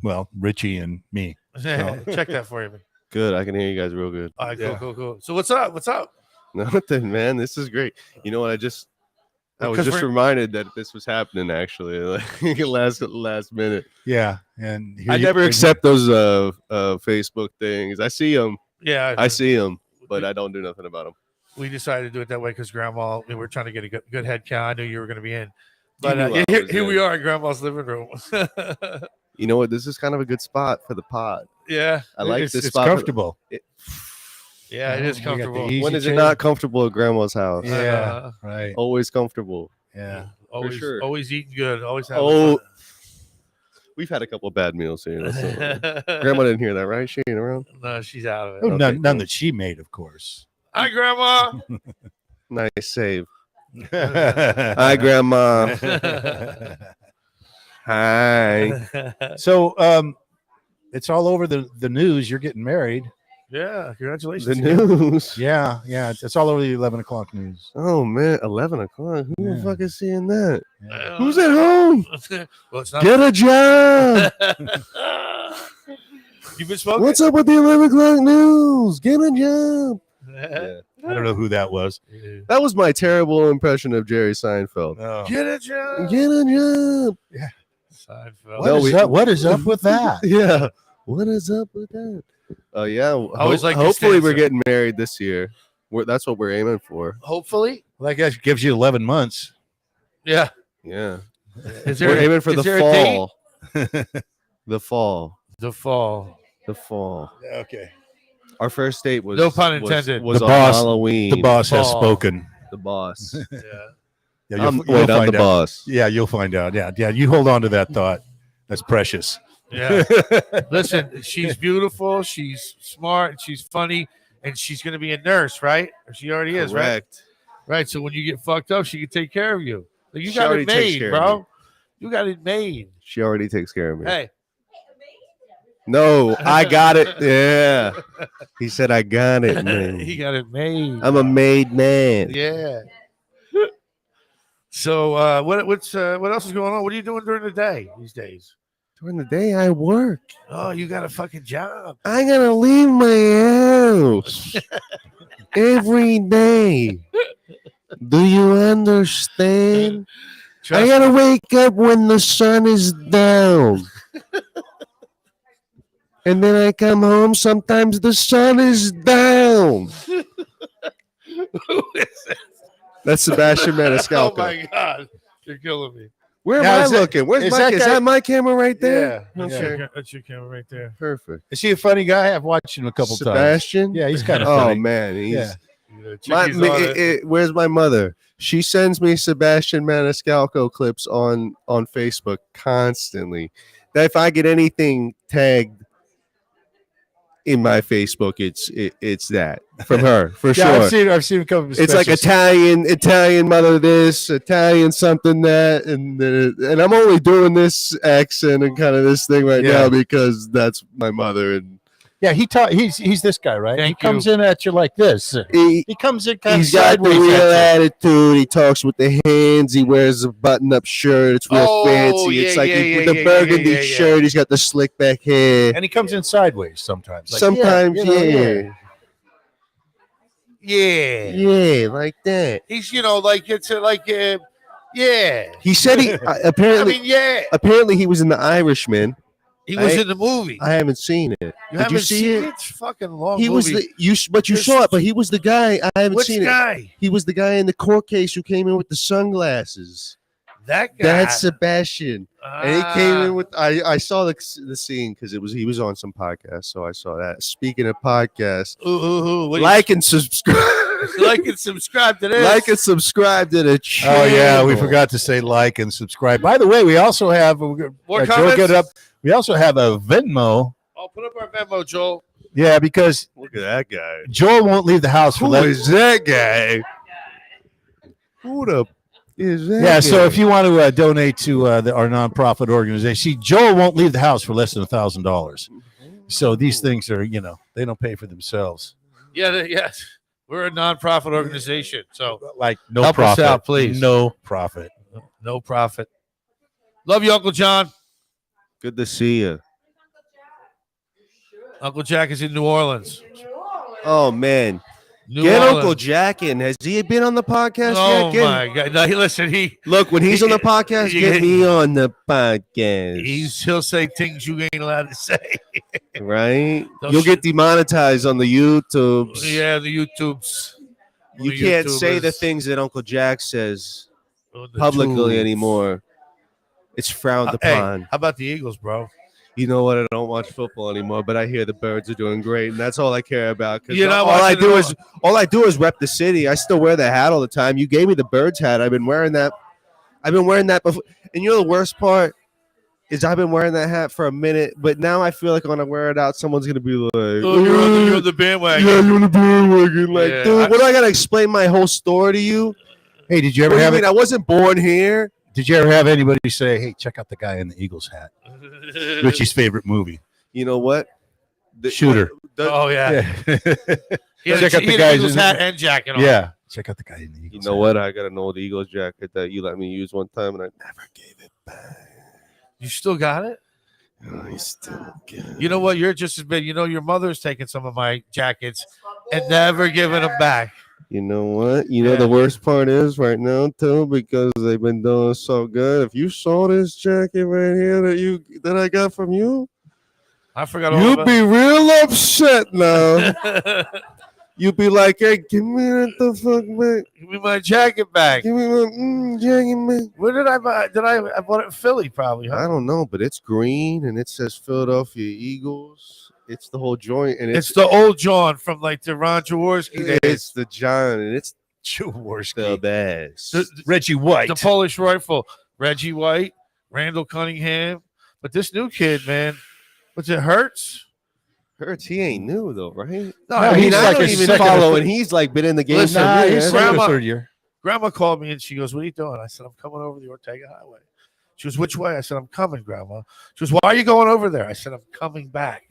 well, Richie and me. Check that for you. Good. I can hear you guys real good. All right, cool. So what's up? What's up? Nothing, man. This is great. You know what? I was Because just we're- reminded that this was happening actually, like last minute. Yeah, and here I you- never accept those Facebook things. I see them, Yeah, I see them, but I don't do nothing about them. we decided to do it that way because Grandma. We were trying to get a good head count. I knew you were going to be in, but knew I was here in. we are in Grandma's living room. You know what? This is kind of a good spot for the pod. Yeah, I like it's, this it's spot. comfortable. yeah, it is We got the comfortable. easy When is it chair. not comfortable at grandma's house? Yeah, right. Always comfortable. Yeah. Always, sure. always eating good. Always having Oh, fun. we've had a couple of bad meals here. Grandma didn't hear that, right? She ain't around. No, she's out of it. Oh, Okay, none cool. that she made, of course. Hi, Grandma. Nice save. Hi, Hi, grandma. Hi. So, it's all over the news. You're getting married. Yeah, congratulations. The again. news. Yeah, it's all over the 11 o'clock news. Oh man, 11 o'clock. Who Yeah. the fuck is seeing that? Uh, Who's at home? well, it's not. Get a job. You've been smoking. What's up with the 11 o'clock news? Get a job. Yeah. I don't know who that was. That was my terrible impression of Jerry Seinfeld. Oh. Get a job. Get a job. Seinfeld. What No, is up? What is up with that? Yeah. What is up with that? Oh yeah. I always like this hopefully we're stanza. getting married this year. That's what we're aiming for. Hopefully. Well, that guy gives you 11 months. Yeah. Yeah. Is We're aiming for is the there a date? fall. The fall. The fall. The fall. Okay. Our first date was No pun intended. Was The on boss- Halloween. The boss has Fall. spoken. The boss. Yeah. Yeah, I'm you'll the find out. boss. Yeah, you'll find out. Yeah. You hold on to that thought. That's precious. Yeah. Listen, she's beautiful. She's smart. She's funny. And she's going to be a nurse, right? Or she already is, right? Correct. Right. So when you get fucked up, she can take care of you. Like, you She got already it takes made, care of bro. me. You got it made. She already takes care of me. Hey. No, I got it. Yeah. He said I got it, man. He got it made. I'm a made man. Yeah. So what else is going on? What are you doing during the day these days? During the day I work. Oh, you got a fucking job. I gotta leave my house every day. Do you understand? I Trust gotta wake up when the sun is down. And then I come home. Sometimes the sun is down. Who is it? That's Sebastian Oh Maniscalco. my god, you're killing me. Where am Now, I is that- looking? Where's is my? that Is guy- that my camera right there? Yeah. Okay. That's your camera right there. Perfect. Is he a funny guy? I've watched him a couple times. Sebastian. Yeah, he's kind of Oh funny. man, he's. Yeah. Where's my mother? She sends me Sebastian Maniscalco clips on Facebook constantly. That if I get anything tagged in my Facebook, it's that from her for Yeah, sure. I've seen a couple. Of It's like specials. Italian mother this, Italian something that, and I'm only doing this accent and kind of this thing right Yeah. now because that's my mother, and Yeah, he's this guy, right? Thank he comes in at you like this. he, He comes in kind of he's got the sideways real at you. attitude. He talks with the hands. He wears a button-up shirt. It's real Oh, fancy. yeah, It's like yeah, with yeah, the yeah, burgundy yeah, yeah. shirt. He's got the slick back hair. And he comes in sideways sometimes. Like, Sometimes, you know, yeah. Yeah. Like that. He's like it's like yeah. He said he I apparently mean, yeah. apparently he was in The Irishman. He was I- in the movie. I haven't seen it. You Did haven't you see seen it? It's fucking long. He was movie. but you This- saw it. But he was the guy. I haven't Which seen it. guy? He was the guy in the court case who came in with the sunglasses. That guy. That's Sebastian. And he came in Ah. with I saw the scene because he was on some podcast, so I saw that. Speaking of podcasts, What do like and subscribe, you like and subscribe to this. like and subscribe to the channel. Oh yeah, we forgot to say like and subscribe. By the way, we also have More Joel, comments? get it up. We also have a Venmo. Oh, put up our Venmo, Joel. Yeah, because Look at that guy. Joel won't leave the house for Who less. is that guy? Who the is that? Yeah, so guy? if you want to donate to our nonprofit organization, see, Joel won't leave the house for less than $1,000. So these things are, they don't pay for themselves. Yeah, yes. We're a nonprofit organization, so Like no Help us profit, out, please. No profit. no profit. Love you, Uncle John. good to see you. Uncle Jack is in New Orleans. Oh man, New get Orleans. Uncle Jack in. Has he been on the podcast Oh yet? Get- my God! No, listen, Look, when he's on the podcast, You get get- me on the podcast. he'll say things you ain't allowed to say. right. Don't You'll get shit- demonetized on the YouTubes. Yeah, the YouTubes. You The can't say the YouTubers. things that Uncle Jack says Oh, the publicly tubes. anymore. It's frowned Hey, upon. how about the Eagles, bro? You know what? I don't watch football anymore, but I hear the Birds are doing great, and that's all I care about. 'Cause You're not all I watching do it is rep the city. I still wear the hat all the time. You gave me the Birds hat. I've been wearing that. Before. And you know the worst part is I've been wearing that hat for a minute, but now I feel like when I wear it out, someone's gonna be like, Oh, you're on the bandwagon. "Yeah, you're on the bandwagon." Like, Yeah, dude, what do I gotta explain my whole story to you? Hey, did you What ever do you have mean? I wasn't born here. Did you ever have anybody say, "Hey, check out the guy in the Eagles hat"? Richie's favorite movie, You know what? Shooter. Oh yeah. Yeah, He had Check a, out he the had guys Eagles in the- hat and jacket on. yeah. Check out the guy in the You Eagles. know hat. what? I got an old Eagles jacket that you let me use one time, and I never gave it back. You still got it? I still get it. You know what? You're just as big. You know, your mother's taken some of my jackets and never given them back. You know what? You know Yeah. the worst part is right now too, because they've been doing so good. If you saw this jacket right here that I got from you, I forgot all You'd about be real upset now. You'd be like, hey, give me that the fuck back. Give me my jacket back. Give me my jacket back. Where did I buy? I bought it in Philly, probably. Huh? I don't know, but it's green and it says Philadelphia Eagles. It's the whole joint, and It's the old John from like the Ron Jaworski days. it's the giant, and it's the Jaworski. best. Reggie White. The Polish rifle. Reggie White, Randall Cunningham. But this new kid, man, what's it, Hurts? Hurts, he ain't new though, right? No, I mean, he's I like don't a even second or follow, third- and he's like been in the game. Listen, for Nah, years. he's second or Grandma- third year. Grandma called me and she goes, what are you doing? I said, I'm coming over the Ortega Highway. She goes, which way? I said, I'm coming, Grandma. She goes, why are you going over there? I said, I'm coming back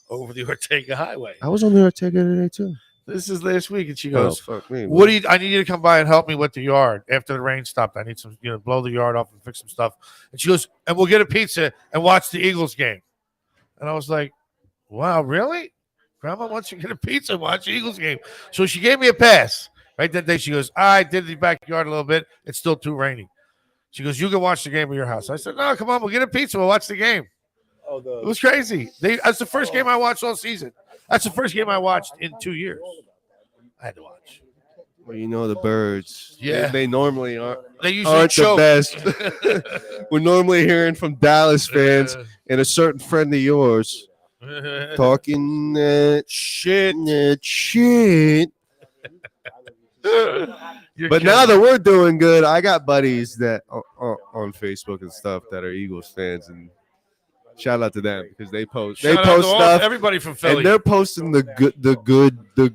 over the Ortega Highway. I was on the Ortega today too. This is last week. And she Oh, goes, fuck me. what do you, I need you to come by and help me with the yard after the rain stopped. I need some, blow the yard off and fix some stuff. And she goes, and we'll get a pizza and watch the Eagles game. And I was like, wow, really? Grandma wants you to get a pizza and watch the Eagles game. So she gave me a pass. Right that day, she goes, I did the backyard a little bit. It's still too rainy. She goes, you can watch the game at your house. I said, no, come on, we'll get a pizza. We'll watch the game. It was crazy. That's the first game I watched all season. That's the first game I watched in 2 years. I had to watch. Well, you know the birds. Yeah. They normally aren't They usually the choke. best. We're normally hearing from Dallas fans and a certain friend of yours talking Shit. shit. You're But kidding. now that we're doing good, I got buddies that on Facebook and stuff that are Eagles fans, and shout out to them because they post Shout out to all- stuff, everybody from Philly. and they're posting the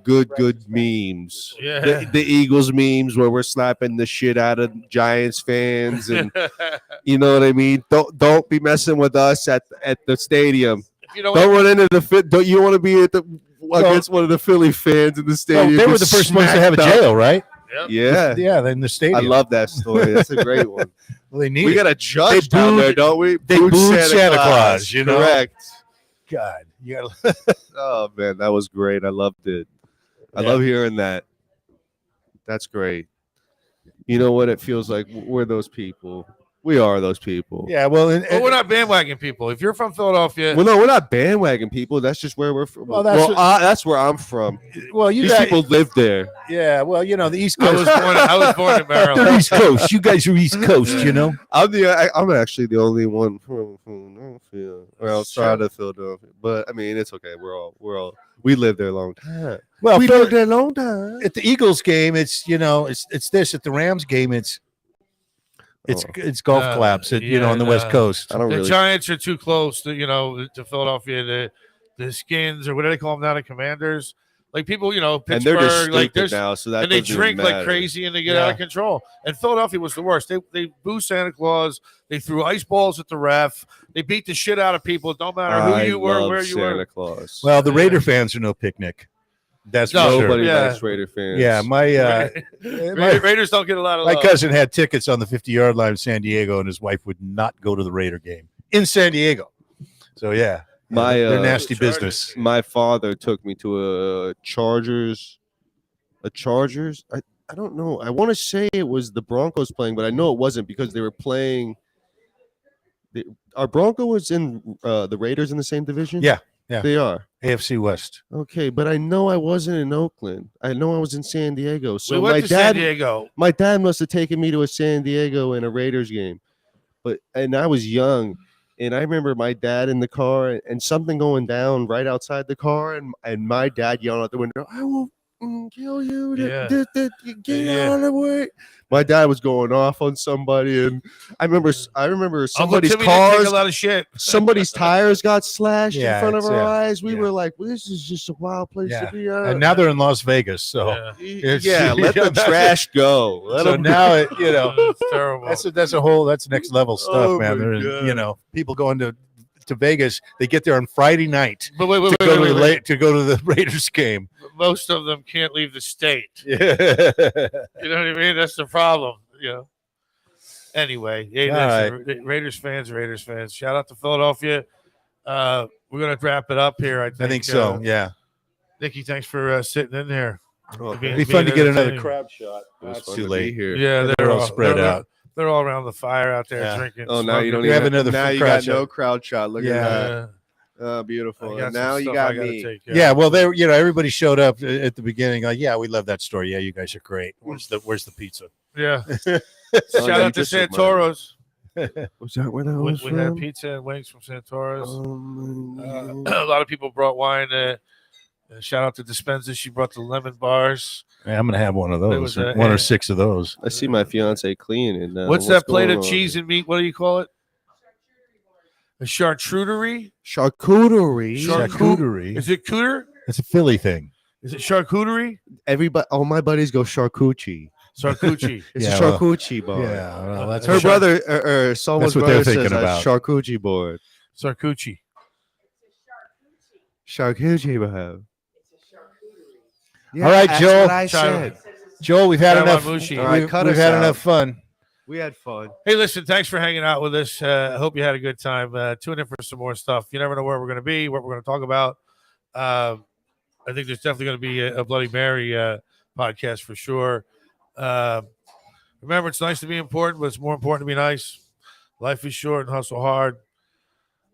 good memes. Yeah. The Eagles memes where we're slapping the shit out of Giants fans, and you know what I mean. Don't be messing with us at the stadium. If you know Don't what, run into the fit. Don't you want to be against one of the Philly fans in the Oh, stadium? they were Get the first ones to have a smacked up? jail, right? Yeah, Yeah, in the stadium. I love that story. That's a great one. Well, they need We it. got a judge They down booed- there, don't we? they booed Santa Claus, you know? Correct. God. You gotta, Oh man, that was great. I loved it. I Yeah. love hearing that. That's great. You know what? It feels like we're those people. We are those people. yeah, well, well, we're not bandwagon people. If you're from Philadelphia, Well, no, we're not bandwagon people. That's just where we're from. Well, Well, that's that's where I'm from. well, you These guys, people live there. yeah, well, the East I was Coast. born in They're Maryland. East Coast. You guys are East Coast, you know. I'm actually the only one from Philadelphia, or outside of Philadelphia. But I mean, it's okay. We lived there a long time. Well, We lived there a long time. at the Eagles game, it's it's this. At the Rams game, it's golf claps. On the West Coast. I don't The really. Giants are too close to to Philadelphia. The Skins, or what do they call them now? The Commanders. Like people, And Pittsburgh. they're just Like stupid there's now, so that and they doesn't drink even like matter. crazy and they get out of control. And Philadelphia was the worst. They booed Santa Claus. They threw ice balls at the ref. They beat the shit out of people. It don't matter who I you were, love where you Santa were. Claus. Well, the Raider fans are no picnic. That's for No, sure. Nobody Yeah. likes Raider fans. Yeah, my Raiders don't get a lot of my love. cousin had tickets on the 50-yard line in San Diego, and his wife would not go to the Raider game in San Diego. So yeah, they're nasty Chargers. business. My father took me to a Chargers. I don't know. I want to say it was the Broncos playing, but I know it wasn't because they were playing. Are Broncos in the Raiders in the same division? Yeah, yeah. They are. AFC West. Okay, but I know I wasn't in Oakland. I know I was in San Diego. So we went my to San dad, Diego. my dad must have taken me to a San Diego and a Raiders game, and I was young, and I remember my dad in the car and something going down right outside the car, and my dad yelling out the window, "I will kill you! Yeah. Get Yeah. out of the way!" My dad was going off on somebody, and I remember Uncle somebody's Timmy didn't take cars. a lot of shit. Somebody's tires got slashed Yeah, in front of our it's- eyes. We yeah. were like, well, "This is just a wild place Yeah. to be." And now they're in Las Vegas. So Yeah. Yeah, let the trash go. Let so them now it It's terrible. that's next level stuff, Oh, man. my They're, God. people going to Vegas. They get there on Friday night but wait, to go to the Raiders game. Most of them can't leave the state. Yeah. You know what I mean? That's the problem. Anyway, hey, All listen, Raiders fans. Shout out to Philadelphia. We're gonna wrap it up here. I I think so. Yeah. Nikki, thanks for sitting in there. It'd be fun to get another entertaining. crowd shot. It was It's fun too to late. be here. Yeah, They're all spread out. They're all around the fire out there Yeah. drinking. Oh, now you don't We even have another now you crowd got shot. no crowd shot. Look Yeah. at that. Beautiful. I got And some now you stuff got I gotta me. take, Yeah, well, there, everybody showed up at the beginning. Like, yeah, we love that store. Yeah, you guys are great. Where's the pizza? Yeah. Oh, Shout you out to just reminded me. Santoros. Was that where that We, was we from? had pizza and wings from Santoros. Oh, A lot of people brought wine. Shout out to Dispenza. She brought the lemon bars. Yeah, I'm gonna have one of There those, was a- one or 6 of those. I see my fiance cleaning now. What's that plate going of on cheese here? and meat? What do you call it? A charcuterie? Charcuterie. Charcuterie. Is it cooter? It's a Philly thing. Is it charcuterie? Everybody, all my buddies go charcuterie. Charcuterie. It's Yeah, a well, charcuterie board. Yeah, well, that's Her what- brother, or someone's what they're brother thinking says a about. charcuterie board. Charcuterie. Charcuterie board. Yeah, All right, that's Joel. what I said. Joel, we've had enough. Chawanmushi. All right, We've, cut we've us had out. enough fun. We had fun. Hey, listen, thanks for hanging out with us. I hope you had a good time. Tune in for some more stuff. You never know where we're going to be, what we're going to talk about. I think there's definitely going to be a Bloody Mary podcast for sure. Remember, it's nice to be important, but it's more important to be nice. Life is short and hustle hard.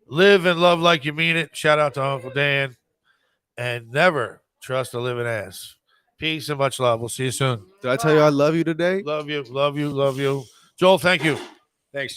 Live and love like you mean it. Shout out to Uncle Dan. And never trust a living ass. Peace and much love. We'll see you soon. Did I tell you I love you today? Love you, love you, love you. Joel, thank you. Thanks,